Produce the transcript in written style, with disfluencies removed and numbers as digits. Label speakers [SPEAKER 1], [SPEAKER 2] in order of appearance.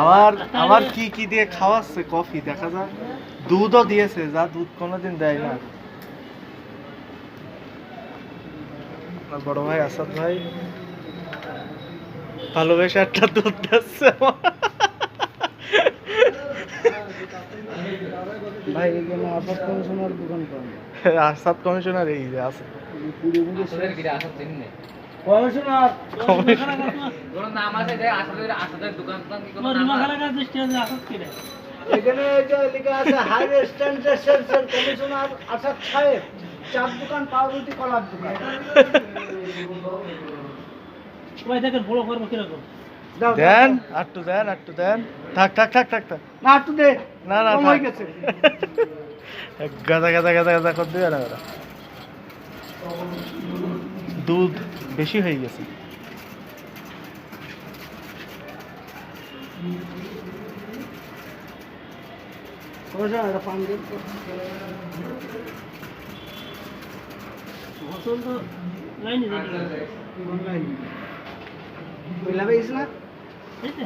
[SPEAKER 1] আমার আমার কি কি দিয়ে খাওয়াচ্ছে কফি দেখা যায়, দুধও দিয়েছে, যা দুধ কোনোদিন দেয় না। আমার বড় ভাই আসাদ ভাই ভালোবেসে একটা দুধ দিচ্ছে
[SPEAKER 2] ভাই এখানে আসাদ কমিশনার দোকান পান।
[SPEAKER 1] আসাদ কমিশনার এই যে আছে
[SPEAKER 2] কমিশনার
[SPEAKER 3] ওর নাম আছে যে আসাদের দোকান টোকান কি কোনো নাম আছে?
[SPEAKER 2] এখানে এই যে লেখা আছে high standard censor commissioner Asad Sahib, চার দোকান, পাউরুটি, কলার দোকান।
[SPEAKER 4] ভাই দেখেন বড় করবো কিরকম।
[SPEAKER 1] দেন আটটু দেন, আটটু দেন, থাক থাক থাক থাক থাক,
[SPEAKER 2] না একটু দে,
[SPEAKER 1] না না
[SPEAKER 2] কম
[SPEAKER 1] থাক।
[SPEAKER 2] হয়ে গেছে।
[SPEAKER 1] গাদা গাদা গাদা গাদা করে দিবে না ওরা, দুধ বেশি হয়ে গেছে।
[SPEAKER 2] কমিশনার এটা পান দিন তো।
[SPEAKER 4] হোটেল তো লাইনে যাই
[SPEAKER 2] অনলাইন কইলা বেশ না?
[SPEAKER 4] ঠিক আছে।